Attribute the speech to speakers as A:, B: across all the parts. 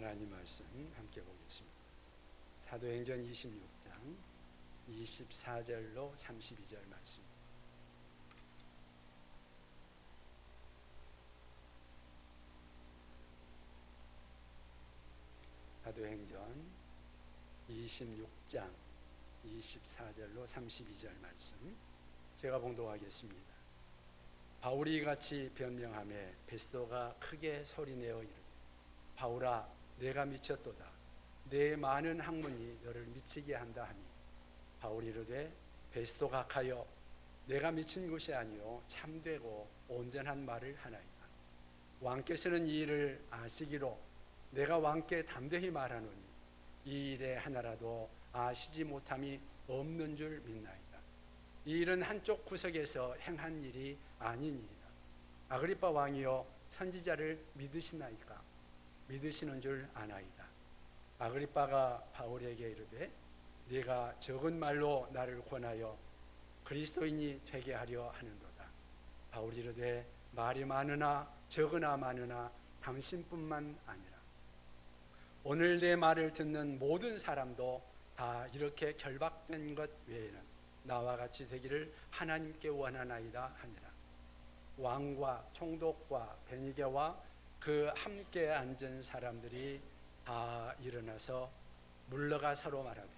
A: 하나님 말씀 함께 보겠습니다. 사도행전 26장 24절로 32절 말씀. 사도행전 26장 24절로 32절 말씀 제가 봉독하겠습니다. 바울이 같이 변명하매 베스도가 크게 소리내어 이르되 바울아 내가 미쳤도다. 내 많은 학문이 너를 미치게 한다 하니 바울이 이르되 베스도 각하여 내가 미친 것이 아니요 참되고 온전한 말을 하나이다. 왕께서는 이 일을 아시기로 내가 왕께 담대히 말하노니 이 일에 하나라도 아시지 못함이 없는 줄 믿나이다. 이 일은 한쪽 구석에서 행한 일이 아니니이다. 아그리빠 왕이여 선지자를 믿으시나이까? 믿으시는 줄 아나이다. 아그리빠가 바울에게 이르되 네가 적은 말로 나를 권하여 그리스도인이 되게 하려 하는도다. 바울이 이르되 말이 많으나 적으나 많으나 당신뿐만 아니라 오늘 내 말을 듣는 모든 사람도 다 이렇게 결박된 것 외에는 나와 같이 되기를 하나님께 원하나이다 하니라. 왕과 총독과 베니게와 그 함께 앉은 사람들이 다 일어나서 물러가 서로 말하되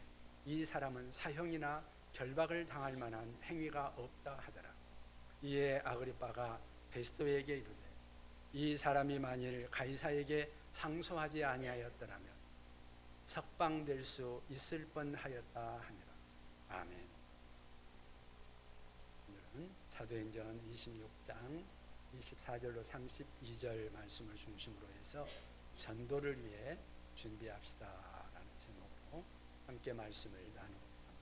A: 이 사람은 사형이나 결박을 당할 만한 행위가 없다 하더라. 이에 아그리빠가 베스도에게 이르되 이 사람이 만일 가이사에게 상소하지 아니하였더라면 석방될 수 있을 뻔하였다 하니라. 아멘. 오늘은 사도행전 26장 24절로 32절 말씀을 중심으로 해서 전도를 위해 준비합시다 라는 제목으로 함께 말씀을 나누고 합니다.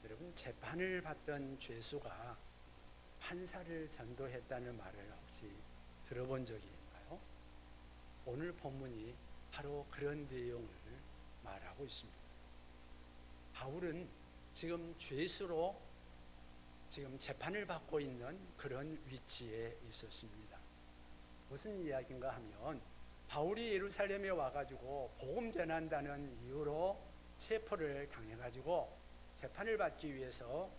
A: 여러분, 재판을 받던 죄수가 판사를 전도했다는 말을 혹시 들어본 적이 있나요? 오늘 본문이 바로 그런 내용을 말하고 있습니다. 바울은 지금 죄수로 지금 재판을 받고 있는 그런 위치에 있었습니다. 무슨 이야기인가 하면 바울이 예루살렘에 와가지고 복음 전한다는 이유로 체포를 당해가지고 재판을 받기 위해서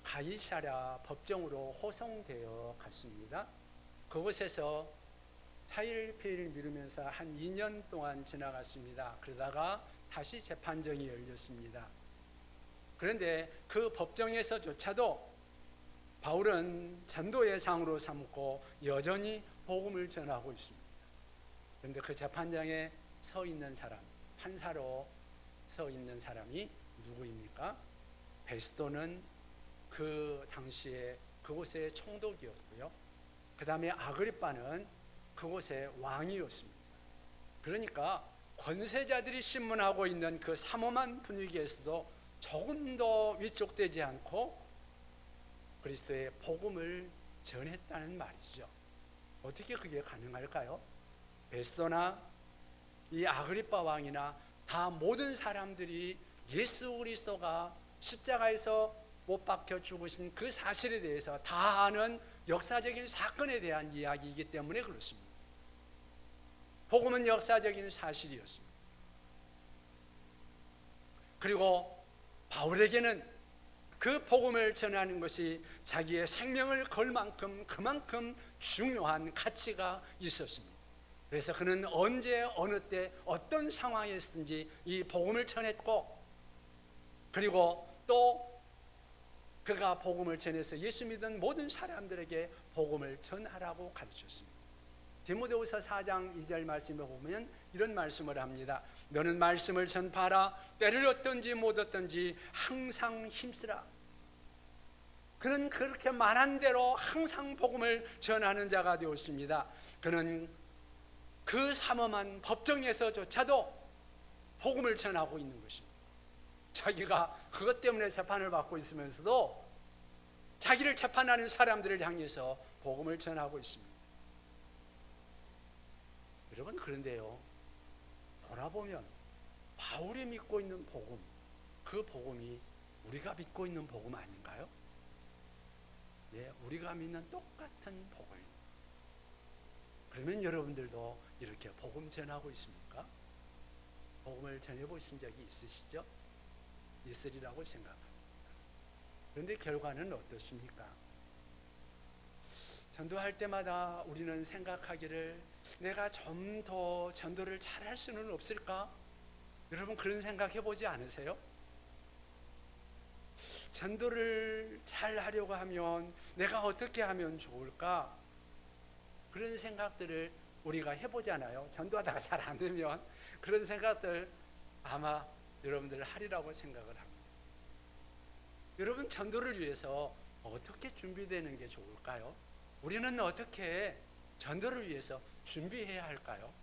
A: 가이사랴 법정으로 호송되어 갔습니다. 그곳에서 사일피일 미루면서 한 2년 동안 지나갔습니다. 그러다가 다시 재판정이 열렸습니다. 그런데 그 법정에서조차도 바울은 전도의 장으로 삼고 여전히 복음을 전하고 있습니다. 그런데 그 재판장에 서 있는 사람, 판사로 서 있는 사람이 누구입니까? 베스도는 그 당시에 그곳의 총독이었고요. 그 다음에 아그리빠는 그곳의 왕이었습니다. 그러니까 권세자들이 신문하고 있는 그 삼엄한 분위기에서도 조금 더 위축되지 않고 그리스도의 복음을 전했다는 말이죠. 어떻게 그게 가능할까요? 베스도나 이 아그리빠 왕이나 다 모든 사람들이 예수 그리스도가 십자가에서 못 박혀 죽으신 그 사실에 대해서 다 아는 역사적인 사건에 대한 이야기이기 때문에 그렇습니다. 복음은 역사적인 사실이었습니다. 그리고 바울에게는 그 복음을 전하는 것이 자기의 생명을 걸 만큼 그만큼 중요한 가치가 있었습니다. 그래서 그는 언제 어느 때 어떤 상황에서든지 이 복음을 전했고 그리고 또 그가 복음을 전해서 예수 믿은 모든 사람들에게 복음을 전하라고 가르쳤습니다. 디모데후서 4장 2절 말씀에 보면 이런 말씀을 합니다. 너는 말씀을 전파하라. 때를 얻든지 못 얻든지 항상 힘쓰라. 그는 그렇게 말한 대로 항상 복음을 전하는 자가 되었습니다. 그는 그 삼엄한 법정에서조차도 복음을 전하고 있는 것입니다. 자기가 그것 때문에 재판을 받고 있으면서도 자기를 재판하는 사람들을 향해서 복음을 전하고 있습니다. 여러분, 그런데요, 돌아보면 바울이 믿고 있는 복음, 그 복음이 우리가 믿고 있는 복음 아닌가요? 네, 우리가 믿는 똑같은 복음. 그러면 여러분들도 이렇게 복음 전하고 있습니까? 복음을 전해보신 적이 있으시죠? 있으리라고 생각합니다. 그런데 결과는 어떻습니까? 전도할 때마다 우리는 생각하기를 내가 좀 더 전도를 잘할 수는 없을까? 여러분 그런 생각 해보지 않으세요? 전도를 잘 하려고 하면 내가 어떻게 하면 좋을까? 그런 생각들을 우리가 해보잖아요. 전도하다가 잘 안 되면 그런 생각들 아마 여러분들 하리라고 생각을 합니다. 여러분 전도를 위해서 어떻게 준비되는 게 좋을까요? 우리는 어떻게 전도를 위해서 준비해야 할까요?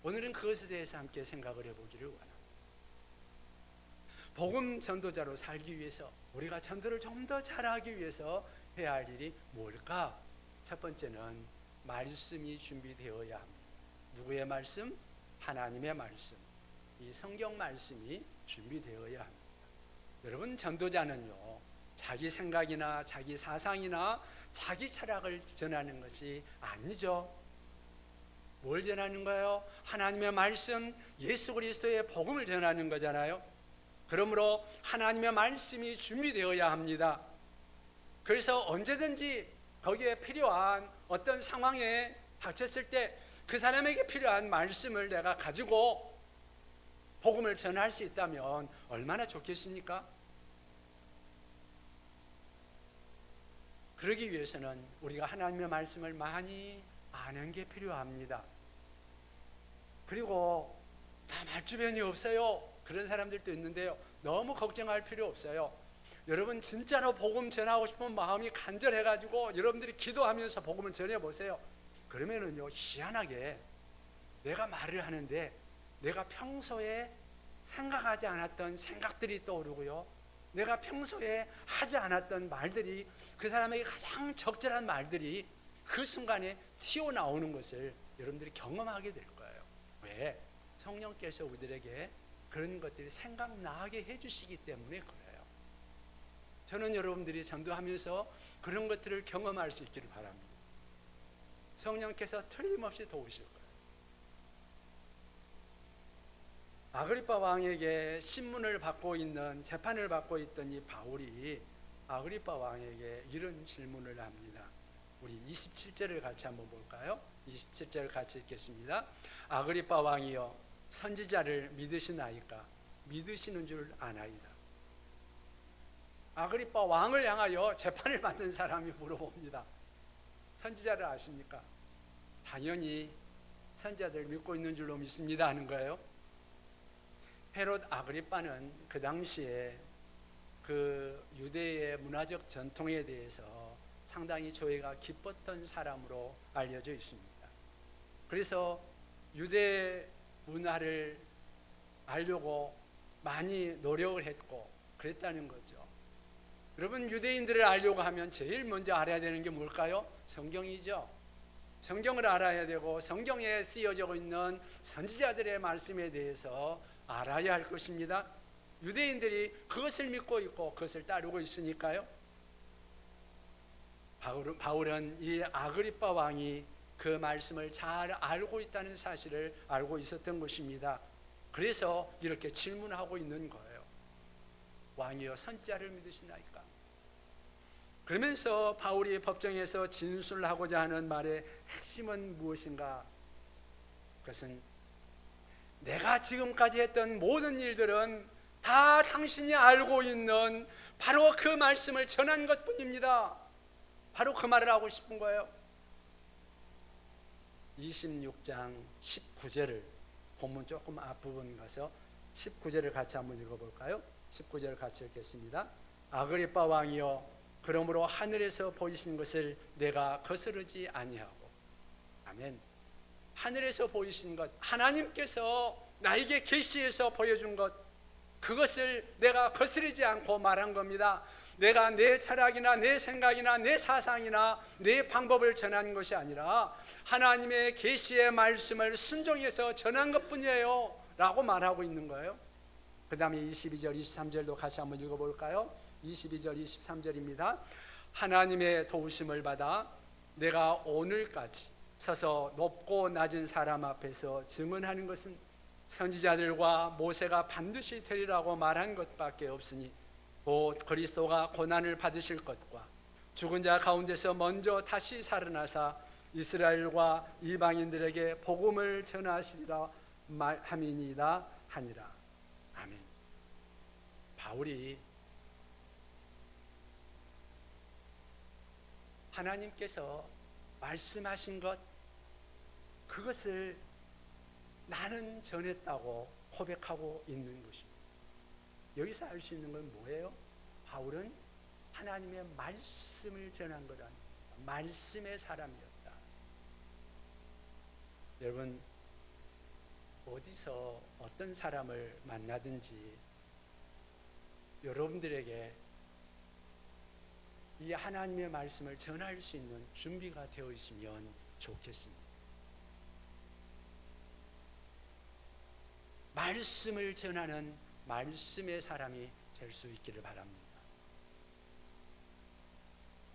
A: 오늘은 그것에 대해서 함께 생각을 해보기를 원합니다. 복음 전도자로 살기 위해서 우리가 전도를 좀 더 잘하기 위해서 해야 할 일이 뭘까? 첫 번째는 말씀이 준비되어야 합니다. 누구의 말씀? 하나님의 말씀. 이 성경 말씀이 준비되어야 합니다. 여러분 전도자는요 자기 생각이나 자기 사상이나 자기 철학을 전하는 것이 아니죠. 뭘 전하는 거예요? 하나님의 말씀, 예수 그리스도의 복음을 전하는 거잖아요. 그러므로 하나님의 말씀이 준비되어야 합니다. 그래서 언제든지 거기에 필요한 어떤 상황에 닥쳤을 때 그 사람에게 필요한 말씀을 내가 가지고 복음을 전할 수 있다면 얼마나 좋겠습니까? 그러기 위해서는 우리가 하나님의 말씀을 많이 아는 게 필요합니다. 그리고 나 말주변이 없어요. 그런 사람들도 있는데요. 너무 걱정할 필요 없어요. 여러분 진짜로 복음 전하고 싶은 마음이 간절해가지고 여러분들이 기도하면서 복음을 전해보세요. 그러면은요 희한하게 내가 말을 하는데 내가 평소에 생각하지 않았던 생각들이 떠오르고요. 내가 평소에 하지 않았던 말들이 그 사람에게 가장 적절한 말들이 그 순간에 튀어나오는 것을 여러분들이 경험하게 될 거예요. 왜? 성령께서 우리들에게 그런 것들이 생각나게 해주시기 때문에 그래요. 저는 여러분들이 전도하면서 그런 것들을 경험할 수 있기를 바랍니다. 성령께서 틀림없이 도우실 거예요. 아그리빠 왕에게 신문을 받고 있는 재판을 받고 있던 이 바울이 아그리빠 왕에게 이런 질문을 합니다. 우리 27절을 같이 한번 볼까요? 27절을 같이 읽겠습니다. 아그리빠 왕이여 선지자를 믿으시나이까? 믿으시는 줄 아나이다. 아그리빠 왕을 향하여 재판을 받는 사람이 물어봅니다. 선지자를 아십니까? 당연히 선지자들 믿고 있는 줄로 믿습니다 하는 거예요. 헤롯 아그리빠는 그 당시에 그 유대의 문화적 전통에 대해서 상당히 조예가 깊었던 사람으로 알려져 있습니다. 그래서 유대 문화를 알려고 많이 노력을 했고 그랬다는 거죠. 여러분 유대인들을 알려고 하면 제일 먼저 알아야 되는 게 뭘까요? 성경이죠. 성경을 알아야 되고 성경에 쓰여져 있는 선지자들의 말씀에 대해서 알아야 할 것입니다. 유대인들이 그것을 믿고 있고 그것을 따르고 있으니까요. 바울은 이 아그리빠 왕이 그 말씀을 잘 알고 있다는 사실을 알고 있었던 것입니다. 그래서 이렇게 질문하고 있는 거예요. 왕이여 선지자를 믿으시나이까? 그러면서 바울이 법정에서 진술하고자 하는 말의 핵심은 무엇인가? 그것은 내가 지금까지 했던 모든 일들은 다 당신이 알고 있는 바로 그 말씀을 전한 것뿐입니다. 바로 그 말을 하고 싶은 거예요. 26장 19절을 본문 조금 앞부분 가서 19절을 같이 한번 읽어볼까요? 19절을 같이 읽겠습니다. 아그리빠 왕이여 그러므로 하늘에서 보이신 것을 내가 거스르지 아니하고. 아멘. 하늘에서 보이신 것, 하나님께서 나에게 계시해서 보여준 것, 그것을 내가 거스르지 않고 말한 겁니다. 내가 내 철학이나 내 생각이나 내 사상이나 내 방법을 전한 것이 아니라 하나님의 계시의 말씀을 순종해서 전한 것뿐이에요 라고 말하고 있는 거예요. 그 다음에 22절 23절도 같이 한번 읽어볼까요? 22절 23절입니다. 하나님의 도우심을 받아 내가 오늘까지 서서 높고 낮은 사람 앞에서 증언하는 것은 선지자들과 모세가 반드시 되리라고 말한 것밖에 없으니 곧 그리스도가 고난을 받으실 것과 죽은 자 가운데서 먼저 다시 살아나사 이스라엘과 이방인들에게 복음을 전하시리라 함이니이다 하니라. 아멘. 바울이 하나님께서 말씀하신 것, 그것을 나는 전했다고 고백하고 있는 것입니다. 여기서 알 수 있는 건 뭐예요? 바울은 하나님의 말씀을 전한 거란 말씀의 사람이었다. 여러분, 어디서 어떤 사람을 만나든지 여러분들에게 이 하나님의 말씀을 전할 수 있는 준비가 되어 있으면 좋겠습니다. 말씀을 전하는 말씀의 사람이 될 수 있기를 바랍니다.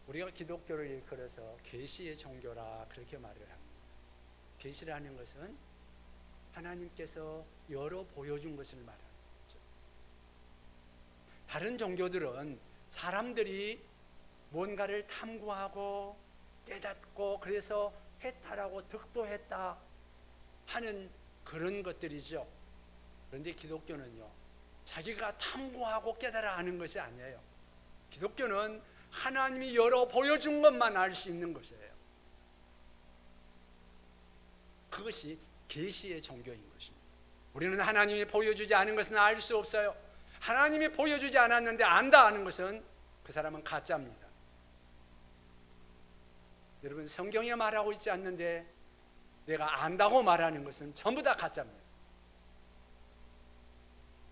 A: 우리가 기독교를 일컬어서 계시의 종교라 그렇게 말을 합니다. 계시라는 것은 하나님께서 열어 보여준 것을 말하는 거죠. 다른 종교들은 사람들이 뭔가를 탐구하고 깨닫고 그래서 해탈하고 득도했다 하는 그런 것들이죠. 그런데 기독교는요, 자기가 탐구하고 깨달아 하는 것이 아니에요. 기독교는 하나님이 열어 보여준 것만 알 수 있는 것이에요. 그것이 계시의 종교인 것입니다. 우리는 하나님이 보여주지 않은 것은 알 수 없어요. 하나님이 보여주지 않았는데 안다 하는 것은 그 사람은 가짜입니다. 여러분, 성경에 말하고 있지 않는데 내가 안다고 말하는 것은 전부 다 가짜입니다.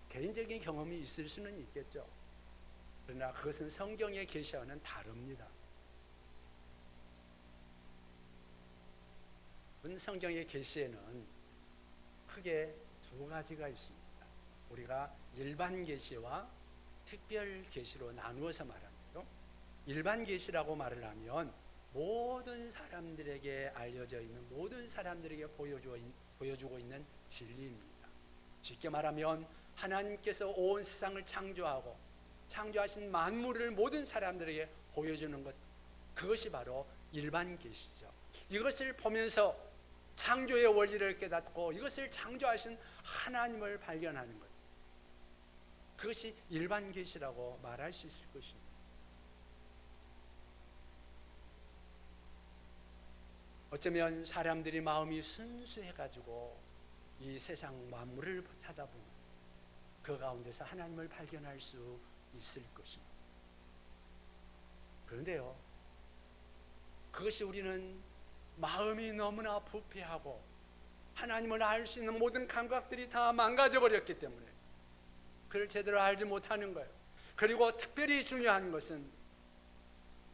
A: 개인적인 경험이 있을 수는 있겠죠. 그러나 그것은 성경의 계시와는 다릅니다. 성경의 계시에는 크게 두 가지가 있습니다. 우리가 일반 계시와 특별 계시로 나누어서 말합니다. 일반 계시라고 말을 하면 모든 사람들에게 알려져 있는, 모든 사람들에게 보여주고 있는 진리입니다. 쉽게 말하면 하나님께서 온 세상을 창조하고 창조하신 만물을 모든 사람들에게 보여주는 것, 그것이 바로 일반 계시죠. 이것을 보면서 창조의 원리를 깨닫고 이것을 창조하신 하나님을 발견하는 것, 그것이 일반 계시라고 말할 수 있을 것입니다. 어쩌면 사람들이 마음이 순수해가지고 이 세상 만물을 쳐다보면 그 가운데서 하나님을 발견할 수 있을 것입니다. 그런데요, 그것이 우리는 마음이 너무나 부패하고 하나님을 알 수 있는 모든 감각들이 다 망가져 버렸기 때문에 그를 제대로 알지 못하는 거예요. 그리고 특별히 중요한 것은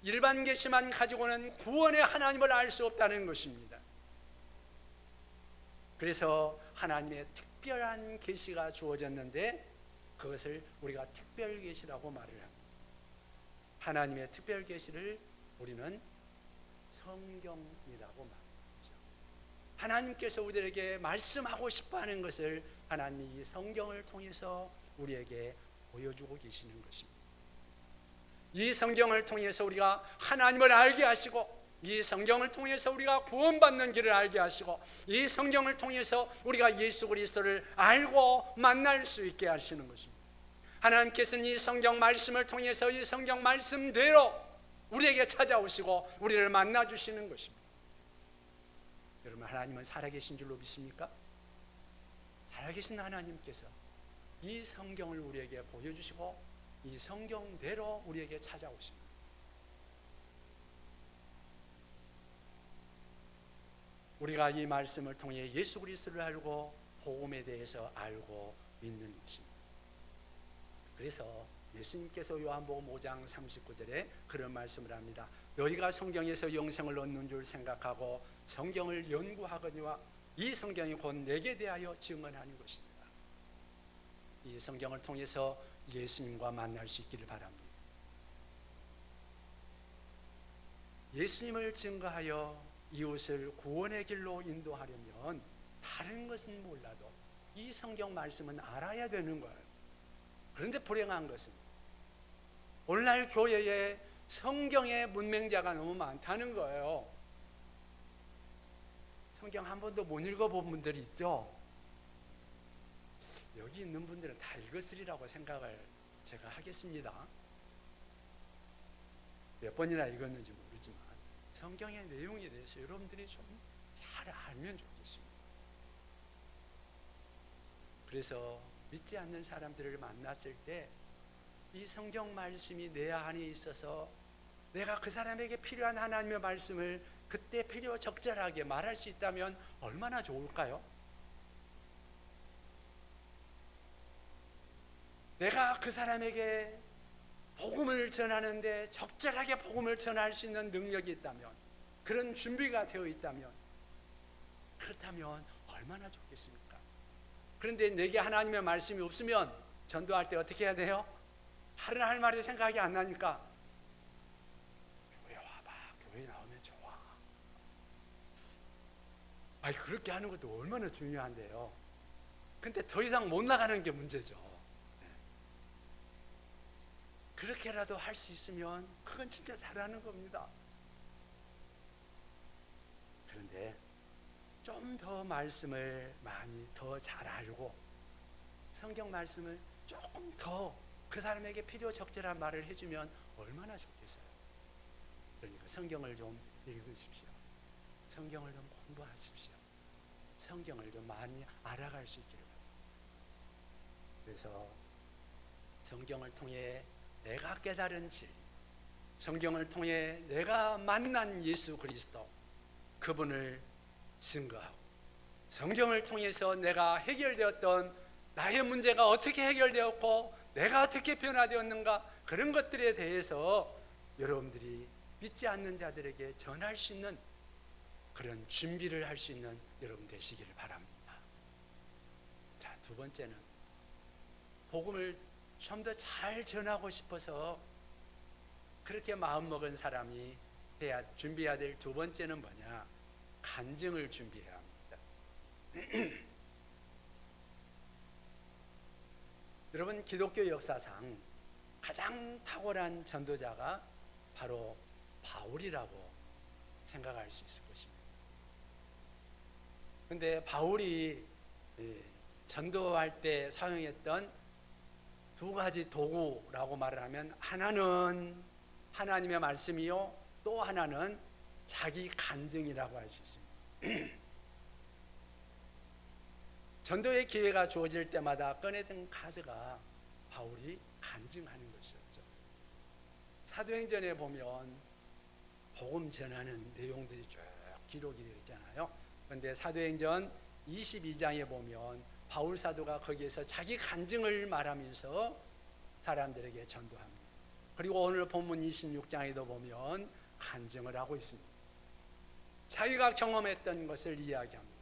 A: 일반 계시만 가지고는 구원의 하나님을 알 수 없다는 것입니다. 그래서 하나님의 특별한 계시가 주어졌는데 그것을 우리가 특별 계시라고 말을 합니다. 하나님의 특별 계시를 우리는 성경이라고 말하죠. 하나님께서 우리에게 말씀하고 싶어하는 것을 하나님이 이 성경을 통해서 우리에게 보여주고 계시는 것입니다. 이 성경을 통해서 우리가 하나님을 알게 하시고, 이 성경을 통해서 우리가 구원받는 길을 알게 하시고, 이 성경을 통해서 우리가 예수 그리스도를 알고 만날 수 있게 하시는 것입니다. 하나님께서는 이 성경 말씀을 통해서 이 성경 말씀대로 우리에게 찾아오시고 우리를 만나 주시는 것입니다. 여러분, 하나님은 살아계신 줄로 믿습니까? 살아계신 하나님께서 이 성경을 우리에게 보여주시고 이 성경대로 우리에게 찾아오십니다. 우리가 이 말씀을 통해 예수 그리스도를 알고 복음에 대해서 알고 믿는 것입니다. 그래서 예수님께서 요한복음 5장 39절에 그런 말씀을 합니다. 너희가 성경에서 영생을 얻는 줄 생각하고 성경을 연구하거니와 이 성경이 곧 내게 대하여 증언하는 것이다. 이 성경을 통해서 예수님과 만날 수 있기를 바랍니다. 예수님을 증거하여 이웃을 구원의 길로 인도하려면 다른 것은 몰라도 이 성경 말씀은 알아야 되는 거예요. 그런데 불행한 것은 오늘날 교회에 성경의 문맹자가 너무 많다는 거예요. 성경 한 번도 못 읽어본 분들이 있죠. 여기 있는 분들은 다 읽었으리라고 생각을 제가 하겠습니다. 몇 번이나 읽었는지 모르지만 성경의 내용에 대해서 여러분들이 좀 잘 알면 좋겠습니다. 그래서 믿지 않는 사람들을 만났을 때 이 성경 말씀이 내 안에 있어서 내가 그 사람에게 필요한 하나님의 말씀을 그때 필요 적절하게 말할 수 있다면 얼마나 좋을까요? 내가 그 사람에게 복음을 전하는데 적절하게 복음을 전할 수 있는 능력이 있다면, 그런 준비가 되어 있다면, 그렇다면 얼마나 좋겠습니까? 그런데 내게 하나님의 말씀이 없으면 전도할 때 어떻게 해야 돼요? 다른 할 말이 생각이 안 나니까 교회 와봐, 교회 나오면 좋아. 아니, 그렇게 하는 것도 얼마나 중요한데요. 근데 더 이상 못 나가는 게 문제죠. 그렇게라도 할 수 있으면 그건 진짜 잘하는 겁니다. 그런데 좀 더 말씀을 많이 더 잘 알고 성경 말씀을 조금 더 그 사람에게 필요 적절한 말을 해주면 얼마나 좋겠어요. 그러니까 성경을 좀 읽으십시오. 성경을 좀 공부하십시오. 성경을 좀 많이 알아갈 수 있기를 바랍니다. 그래서 성경을 통해 내가 깨달은 진리, 성경을 통해 내가 만난 예수 그리스도, 그분을 증거하고, 성경을 통해서 내가 해결되었던 나의 문제가 어떻게 해결되었고 내가 어떻게 변화되었는가, 그런 것들에 대해서 여러분들이 믿지 않는 자들에게 전할 수 있는 그런 준비를 할 수 있는 여러분 되시기를 바랍니다. 자, 두 번째는 복음을 좀 더 잘 전하고 싶어서 그렇게 마음먹은 사람이 준비해야 될 두 번째는 뭐냐? 간증을 준비해야 합니다. 여러분, 기독교 역사상 가장 탁월한 전도자가 바로 바울이라고 생각할 수 있을 것입니다. 그런데 바울이 전도할 때 사용했던 두 가지 도구라고 말을 하면, 하나는 하나님의 말씀이요, 또 하나는 자기 간증이라고 할 수 있습니다. 전도의 기회가 주어질 때마다 꺼내든 카드가 바울이 간증하는 것이었죠. 사도행전에 보면 복음 전하는 내용들이 쭉 기록이 되어 있잖아요. 그런데 사도행전 22장에 보면 바울 사도가 거기에서 자기 간증을 말하면서 사람들에게 전도합니다. 그리고 오늘 본문 26장에도 보면 간증을 하고 있습니다. 자기가 경험했던 것을 이야기합니다.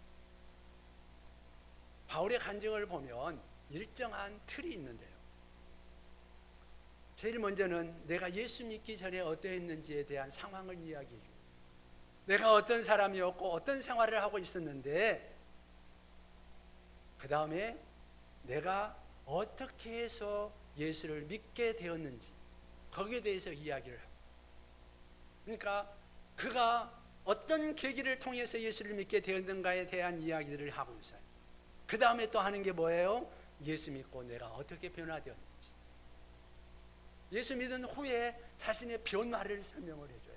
A: 바울의 간증을 보면 일정한 틀이 있는데요. 제일 먼저는 내가 예수 믿기 전에 어떠했는지에 대한 상황을 이야기해 줍니다. 내가 어떤 사람이었고 어떤 생활을 하고 있었는데, 그 다음에 내가 어떻게 해서 예수를 믿게 되었는지, 거기에 대해서 이야기를 합니다. 그러니까 그가 어떤 계기를 통해서 예수를 믿게 되었는가에 대한 이야기들을 하고 있어요. 그 다음에 또 하는 게 뭐예요? 예수 믿고 내가 어떻게 변화되었는지, 예수 믿은 후에 자신의 변화를 설명을 해줘요.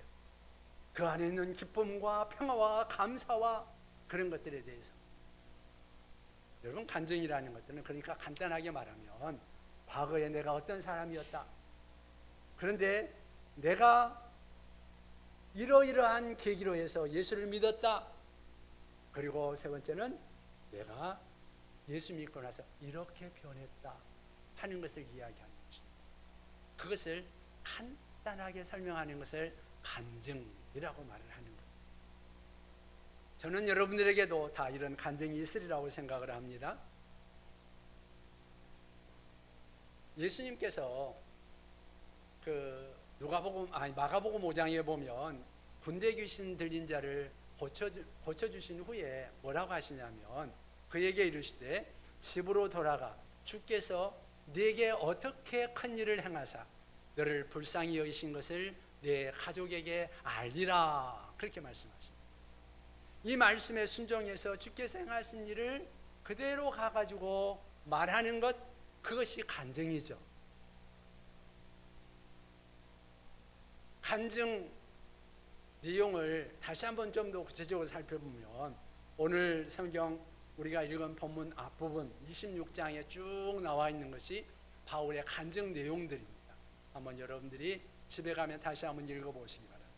A: 그 안에 있는 기쁨과 평화와 감사와 그런 것들에 대해서. 여러분, 간증이라는 것들은 그러니까 간단하게 말하면 과거에 내가 어떤 사람이었다, 그런데 내가 이러이러한 계기로 해서 예수를 믿었다, 그리고 세 번째는 내가 예수 믿고 나서 이렇게 변했다 하는 것을 이야기하는 거죠. 그것을 간단하게 설명하는 것을 간증이라고 말을 하는 거죠. 저는 여러분들에게도 다 이런 간증이 있으리라고 생각을 합니다. 예수님께서 마가복음 5장에 보면 군대 귀신 들린 자를 고쳐주신 후에 뭐라고 하시냐면 그에게 이르시되 집으로 돌아가 주께서 네게 어떻게 큰 일을 행하사 너를 불쌍히 여기신 것을 네 가족에게 알리라, 그렇게 말씀하십니다. 이 말씀에 순종해서 주께서 행하신 일을 그대로 가가지고 말하는 것, 그것이 간증이죠. 간증 내용을 다시 한번 좀 더 구체적으로 살펴보면 오늘 성경 우리가 읽은 본문 앞부분 26장에 쭉 나와 있는 것이 바울의 간증 내용들입니다. 한번 여러분들이 집에 가면 다시 한번 읽어보시기 바랍니다.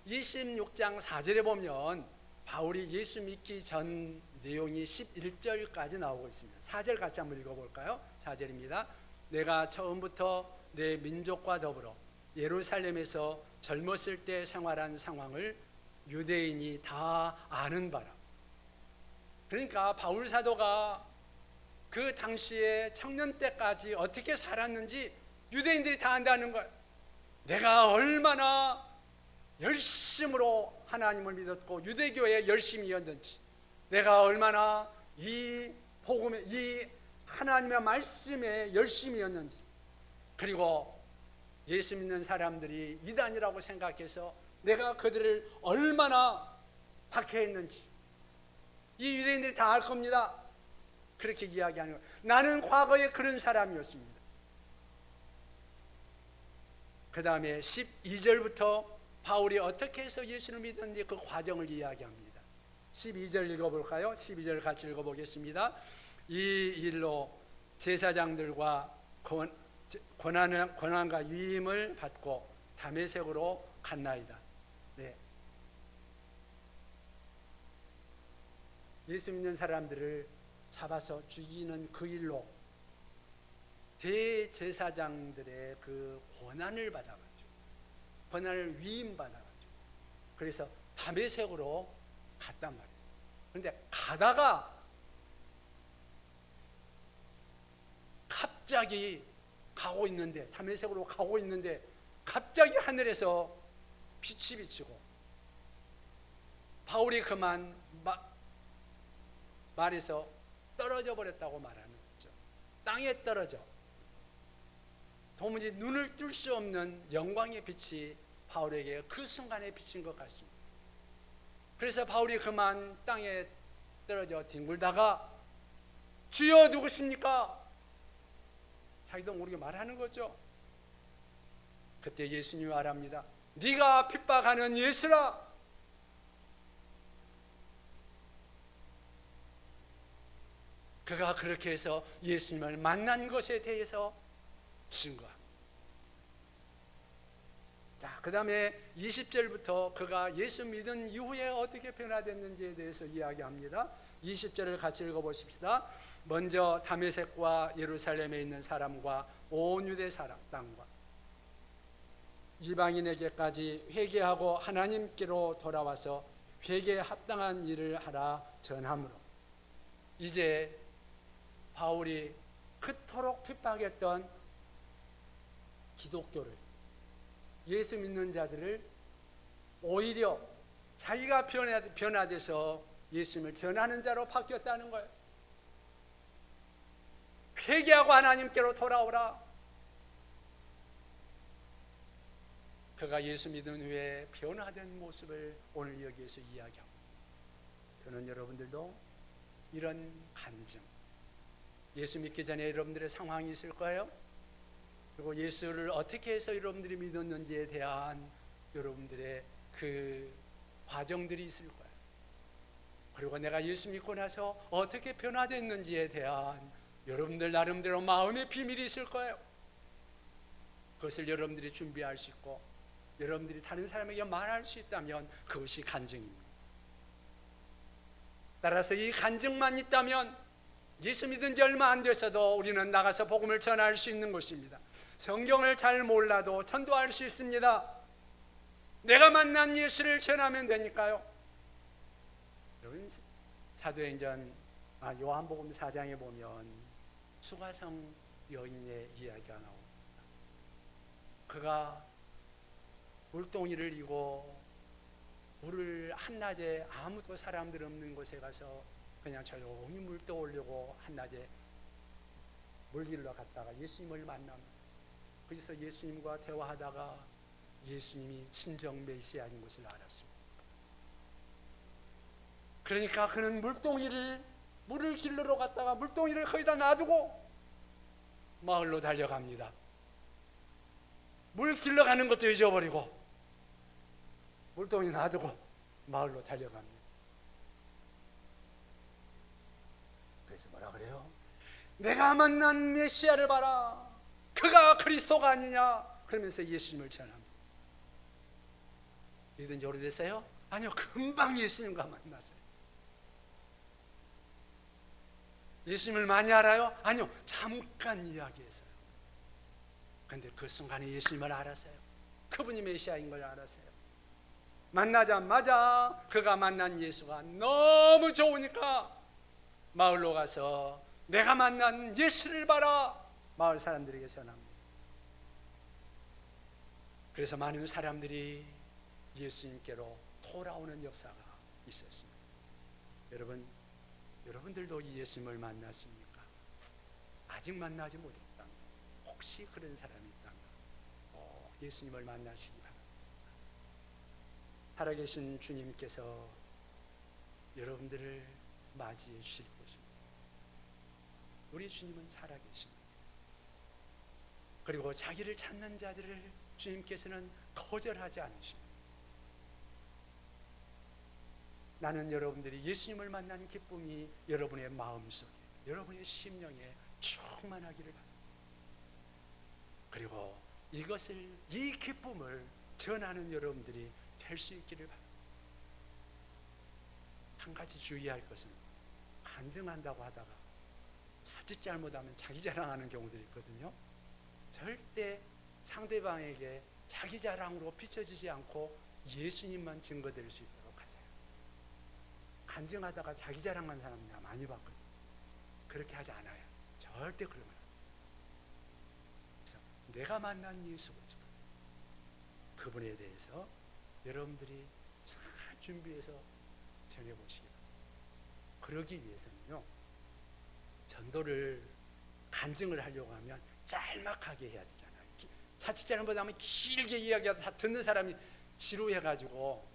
A: 26장 4절에 보면 바울이 예수 믿기 전 내용이 11절까지 나오고 있습니다. 4절 같이 한번 읽어볼까요? 4절입니다. 내가 처음부터 내 민족과 더불어 예루살렘에서 젊었을 때 생활한 상황을 유대인이 다 아는 바라. 그러니까 바울 사도가 그 당시에 청년 때까지 어떻게 살았는지 유대인들이 다 안다는 거예요. 내가 얼마나 열심으로 하나님을 믿었고 유대교에 열심이었는지, 내가 얼마나 이 복음에, 이 하나님의 말씀에 열심이었는지, 그리고 예수 믿는 사람들이 이단이라고 생각해서 내가 그들을 얼마나 박해했는지 이 유대인들이 다 알 겁니다. 그렇게 이야기하는 거예요. 나는 과거에 그런 사람이었습니다. 그 다음에 12절부터 바울이 어떻게 해서 예수를 믿었는지 그 과정을 이야기합니다. 12절 읽어볼까요? 12절 같이 읽어보겠습니다. 이 일로 제사장들과 권한과 위임을 받고 다메섹으로 갔나이다. 네. 예수 믿는 사람들을 잡아서 죽이는 그 일로 대제사장들의 그 권한을 받아가지고, 권한을 위임받아가지고, 그래서 다메섹으로 갔단 말이에요. 그런데 가다가 갑자기 가고 있는데, 다메섹으로 가고 있는데 갑자기 하늘에서 빛이 비치고 바울이 그만 말에서 떨어져 버렸다고 말하는 거죠. 땅에 떨어져 도무지 눈을 뜰 수 없는 영광의 빛이 바울에게 그 순간에 비친 것 같습니다. 그래서 바울이 그만 땅에 떨어져 뒹굴다가 주여 누구십니까? 자기도 모르게 말하는 거죠. 그때 예수님이 말합니다. 네가 핍박하는 예수라. 그가 그렇게 해서 예수님을 만난 것에 대해서 증거합니다. 자, 그 다음에 20절부터 그가 예수 믿은 이후에 어떻게 변화됐는지에 대해서 이야기합니다. 20절을 같이 읽어보십시다. 먼저 다메섹과 예루살렘에 있는 사람과 온 유대 사람 땅과 이방인에게까지 회개하고 하나님께로 돌아와서 회개에 합당한 일을 하라 전함으로, 이제 바울이 그토록 핍박했던 기독교를, 예수 믿는 자들을 오히려 자기가 변화돼서 예수님을 전하는 자로 바뀌었다는 거예요. 회개하고 하나님께로 돌아오라. 그가 예수 믿은 후에 변화된 모습을 오늘 여기에서 이야기합니다. 저는 여러분들도 이런 간증, 예수 믿기 전에 여러분들의 상황이 있을 거예요. 그리고 예수를 어떻게 해서 여러분들이 믿었는지에 대한 여러분들의 그 과정들이 있을 거예요. 그리고 내가 예수 믿고 나서 어떻게 변화됐는지에 대한 여러분들 나름대로 마음의 비밀이 있을 거예요. 그것을 여러분들이 준비할 수 있고 여러분들이 다른 사람에게 말할 수 있다면 그것이 간증입니다. 따라서 이 간증만 있다면 예수 믿은 지 얼마 안 돼서도 우리는 나가서 복음을 전할 수 있는 것입니다. 성경을 잘 몰라도 전도할 수 있습니다. 내가 만난 예수를 전하면 되니까요. 여러분, 사도행전 요한복음 4장에 보면 수가성 여인의 이야기가 나옵니다. 그가 물동이를 이고 물을 한낮에 아무도 사람들 없는 곳에 가서 그냥 조용히 물 떠오려고 한낮에 물 길러 갔다가 예수님을 만납니다. 거기서 예수님과 대화하다가 예수님이 친정 메시아인 것을 알았습니다. 그러니까 그는 물을 길러러 갔다가 물동이를 거기다 놔두고 마을로 달려갑니다. 물 길러 가는 것도 잊어버리고 물동이 놔두고 마을로 달려갑니다. 그래서 뭐라 그래요? 내가 만난 메시아를 봐라, 그가 그리스도가 아니냐, 그러면서 예수님을 전합니다. 믿은 지 오래됐어요? 아니요, 금방 예수님과 만났어요. 예수님을 많이 알아요? 아니요, 잠깐 이야기했어요. 그런데 그 순간에 예수님을 알았어요. 그분이 메시아인 걸 알았어요. 만나자마자 그가 만난 예수가 너무 좋으니까 마을로 가서 내가 만난 예수를 봐라, 마을 사람들에게 전합니다. 그래서 많은 사람들이 예수님께로 돌아오는 역사가 있었습니다. 여러분들도 이 예수님을 만났습니까? 아직 만나지 못했다면, 혹시 그런 사람이 있다면 예수님을 만나시기 바랍니다. 살아계신 주님께서 여러분들을 맞이해 주실 것입니다. 우리 주님은 살아계십니다. 그리고 자기를 찾는 자들을 주님께서는 거절하지 않으십니다. 나는 여러분들이 예수님을 만난 기쁨이 여러분의 마음속에, 여러분의 심령에 충만하기를 바랍니다. 그리고 이 기쁨을 전하는 여러분들이 될 수 있기를 바랍니다. 한 가지 주의할 것은, 간증한다고 하다가 자칫 잘못하면 자기 자랑하는 경우들이 있거든요. 절대 상대방에게 자기 자랑으로 비춰지지 않고 예수님만 증거될 수 있도록 하세요. 간증하다가 자기 자랑하는 사람 나 많이 봤거든요. 그렇게 하지 않아요. 절대 그러면 안 돼요. 그래서 내가 만난 예수 그리스도, 그분에 대해서 여러분들이 잘 준비해서 전해보시기 바랍니다. 그러기 위해서는요, 전도를 간증을 하려고 하면 짤막하게 해야 되잖아요. 자칫 잘못하면 길게 이야기하다 다 듣는 사람이 지루해가지고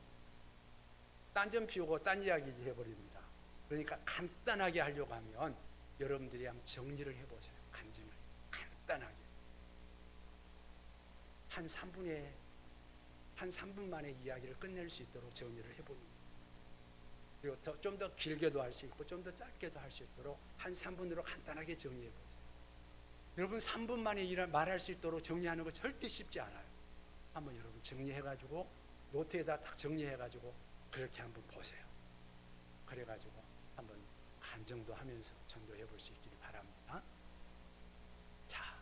A: 딴 점 피우고 딴 이야기 해버립니다. 그러니까 간단하게 하려고 하면 여러분들이 한번 정리를 해보세요. 간증을 간단하게 한 3분 만에 이야기를 끝낼 수 있도록 정리를 해봅니다. 그리고 좀 더 길게도 할 수 있고 좀 더 짧게도 할 수 있도록 한 3분으로 간단하게 정리해보세요. 여러분 3분 만에 말할 수 있도록 정리하는 거 절대 쉽지 않아요. 한번 여러분 정리해가지고 노트에다 딱 정리해가지고 그렇게 한번 보세요. 그래가지고 한번 간증도 하면서 전도해 볼 수 있기를 바랍니다. 자,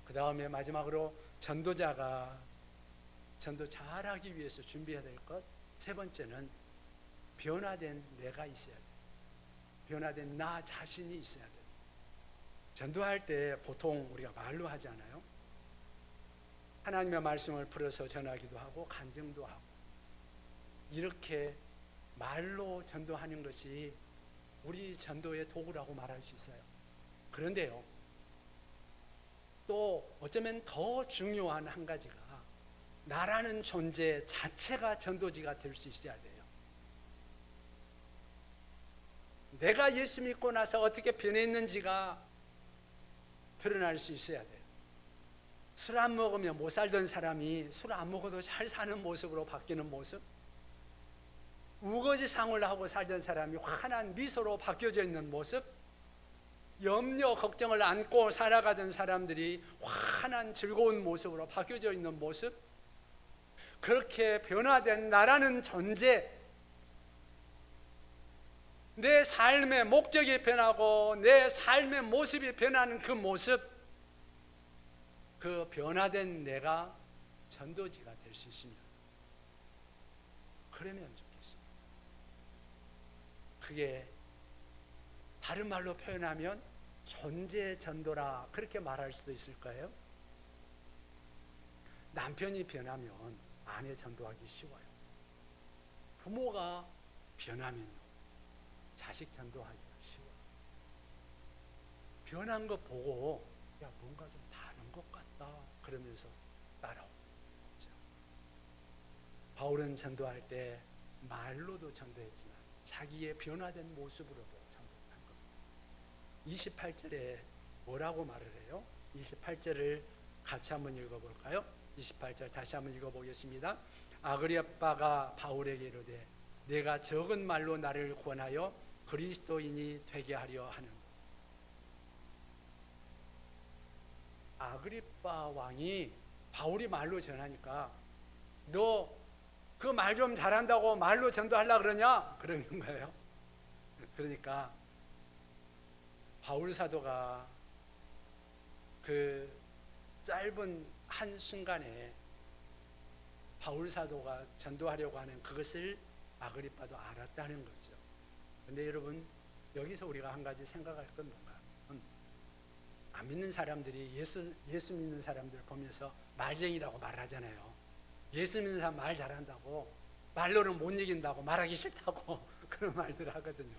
A: 그 다음에 마지막으로 전도자가 전도 잘하기 위해서 준비해야 될 것, 세 번째는 변화된 내가 있어야 돼요. 변화된 나 자신이 있어야 돼요. 전도할 때 보통 우리가 말로 하지 않아요? 하나님의 말씀을 풀어서 전하기도 하고 간증도 하고, 이렇게 말로 전도하는 것이 우리 전도의 도구라고 말할 수 있어요. 그런데요, 또 어쩌면 더 중요한 한 가지가 나라는 존재 자체가 전도지가 될 수 있어야 돼요. 내가 예수 믿고 나서 어떻게 변했는지가 드러날 수 있어야 돼요. 술 안 먹으면 못 살던 사람이 술 안 먹어도 잘 사는 모습으로 바뀌는 모습, 우거지상을 하고 살던 사람이 환한 미소로 바뀌어져 있는 모습, 염려 걱정을 안고 살아가던 사람들이 환한 즐거운 모습으로 바뀌어져 있는 모습, 그렇게 변화된 나라는 존재, 내 삶의 목적이 변하고 내 삶의 모습이 변하는 그 모습, 그 변화된 내가 전도지가 될 수 있습니다. 그러면 좋겠습니다. 그게 다른 말로 표현하면 존재 전도라 그렇게 말할 수도 있을 거예요. 남편이 변하면 아내 전도하기 쉬워요. 부모가 변하면요, 자식 전도하기가 쉬워요. 변한 거 보고 야, 뭔가 좀 다른 것 같다 그러면서 따라오는 거죠. 바울은 전도할 때 말로도 전도했지만 자기의 변화된 모습으로도 전도한 겁니다. 28절에 뭐라고 말을 해요? 28절을 같이 한번 읽어볼까요? 28절 다시 한번 읽어보겠습니다. 아그리빠가 바울에게 이르되 내가 적은 말로 나를 권하여 그리스도인이 되게 하려 하는. 아그리빠 왕이 바울이 말로 전하니까 너 그 말 좀 잘한다고 말로 전도하려고 그러냐? 그러는 거예요. 그러니까 바울 사도가 그 짧은 한 순간에 바울 사도가 전도하려고 하는 그것을 아그리빠도 알았다는 거죠. 근데 여러분, 여기서 우리가 한 가지 생각할 건 뭔가? 안 믿는 사람들이 예수 믿는 사람들 보면서 말쟁이라고 말하잖아요. 예수 믿는 사람 말 잘한다고, 말로는 못 이긴다고, 말하기 싫다고 그런 말들 하거든요.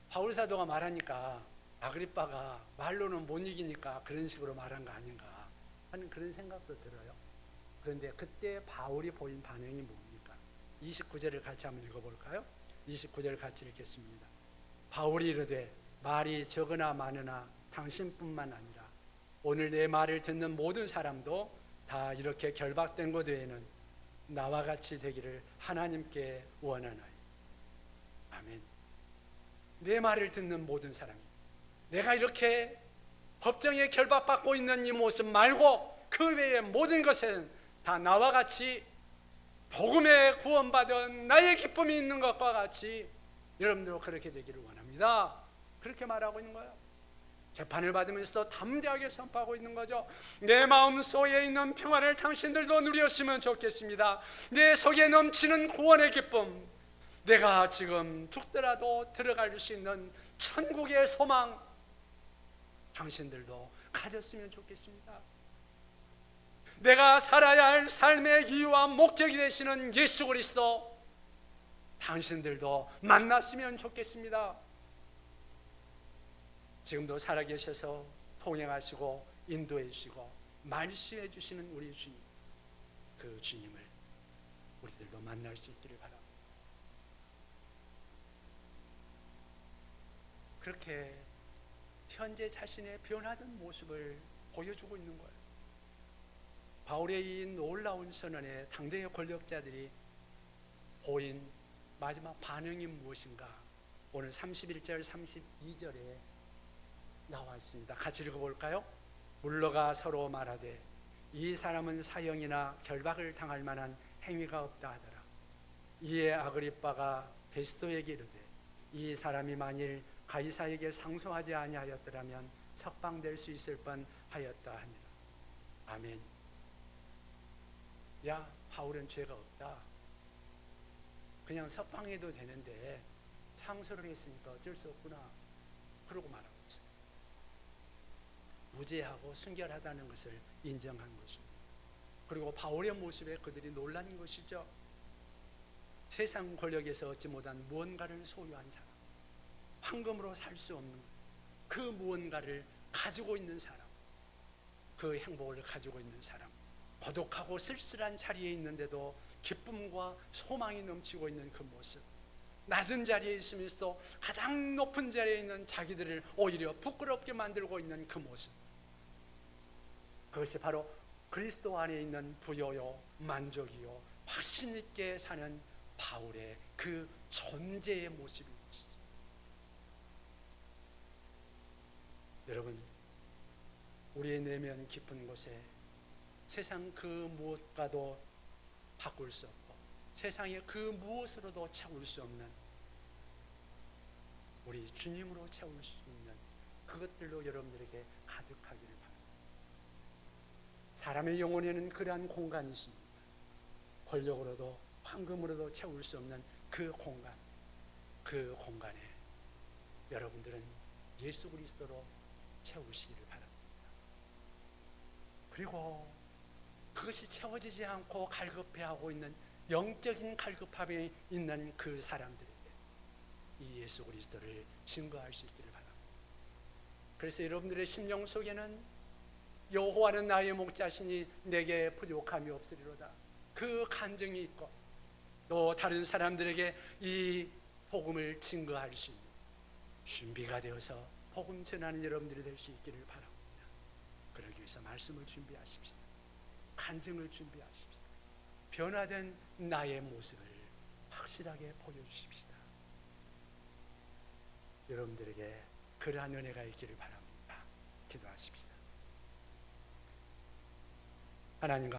A: 바울 사도가 말하니까 아그리빠가 말로는 못 이기니까 그런 식으로 말한 거 아닌가 하는 그런 생각도 들어요. 그런데 그때 바울이 보인 반응이 뭡니까? 29절을 같이 한번 읽어볼까요? 29절 같이 읽겠습니다. 바울이 이르되 말이 적으나 많으나 당신뿐만 아니라 오늘 내 말을 듣는 모든 사람도 다 이렇게 결박된 것 외에는 나와 같이 되기를 하나님께 원하나이. 아멘. 내 말을 듣는 모든 사람이, 내가 이렇게 법정에 결박받고 있는 이 모습 말고 그 외의 모든 것은 다 나와 같이 복음에 구원받은 나의 기쁨이 있는 것과 같이 여러분들도 그렇게 되기를 원합니다. 그렇게 말하고 있는 거예요. 재판을 받으면서도 담대하게 선포하고 있는 거죠. 내 마음 속에 있는 평안을 당신들도 누렸으면 좋겠습니다. 내 속에 넘치는 구원의 기쁨, 내가 지금 죽더라도 들어갈 수 있는 천국의 소망, 당신들도 가졌으면 좋겠습니다. 내가 살아야 할 삶의 이유와 목적이 되시는 예수 그리스도, 당신들도 만났으면 좋겠습니다. 지금도 살아계셔서 통행하시고 인도해 주시고 말씀해 주시는 우리 주님, 그 주님을 우리들도 만날 수 있기를 바랍니다. 그렇게 현재 자신의 변화된 모습을 보여주고 있는 거예요. 바울의 이 놀라운 선언에 당대의 권력자들이 보인 마지막 반응이 무엇인가? 오늘 31절 32절에 나와 있습니다. 같이 읽어볼까요? 물러가 서로 말하되 이 사람은 사형이나 결박을 당할 만한 행위가 없다 하더라. 이에 아그리빠가 베스도에게 이르되 이 사람이 만일 가이사에게 상소하지 아니하였더라면 석방될 수 있을 뻔하였다 하니라. 아멘. 야, 바울은 죄가 없다. 그냥 석방해도 되는데 상소를 했으니까 어쩔 수 없구나. 그러고 말하고 있어요. 무죄하고 순결하다는 것을 인정한 것입니다. 그리고 바울의 모습에 그들이 놀란 것이죠. 세상 권력에서 얻지 못한 무언가를 소유한 사람, 황금으로 살 수 없는 그 무언가를 가지고 있는 사람, 그 행복을 가지고 있는 사람, 고독하고 쓸쓸한 자리에 있는데도 기쁨과 소망이 넘치고 있는 그 모습, 낮은 자리에 있으면서도 가장 높은 자리에 있는 자기들을 오히려 부끄럽게 만들고 있는 그 모습, 그것이 바로 그리스도 안에 있는 부여요, 만족이요, 확신 있게 사는 바울의 그 존재의 모습인 것이죠. 여러분, 우리의 내면 깊은 곳에 세상 그 무엇과도 바꿀 수 없고 세상의 그 무엇으로도 채울 수 없는, 우리 주님으로 채울 수 있는 그것들로 여러분들에게 가득하기를 바랍니다. 사람의 영혼에는 그러한 공간이 있습니다. 권력으로도 황금으로도 채울 수 없는 그 공간, 그 공간에 여러분들은 예수 그리스도로 채우시기를 바랍니다. 그리고 그것이 채워지지 않고 갈급해하고 있는 영적인 갈급함에 있는 그 사람들에게 이 예수 그리스도를 증거할 수 있기를 바랍니다. 그래서 여러분들의 심령 속에는 여호와는 나의 목자시니 내게 부족함이 없으리로다, 그 간증이 있고 또 다른 사람들에게 이 복음을 증거할 수 있는 준비가 되어서 복음 전하는 여러분들이 될 수 있기를 바랍니다. 그러기 위해서 말씀을 준비하십시다. 간증을 준비하십시다. 변화된 나의 모습을 확실하게 보여주십시다. 여러분들에게 그러한 은혜가 있기를 바랍니다. 기도하십시다. 하나님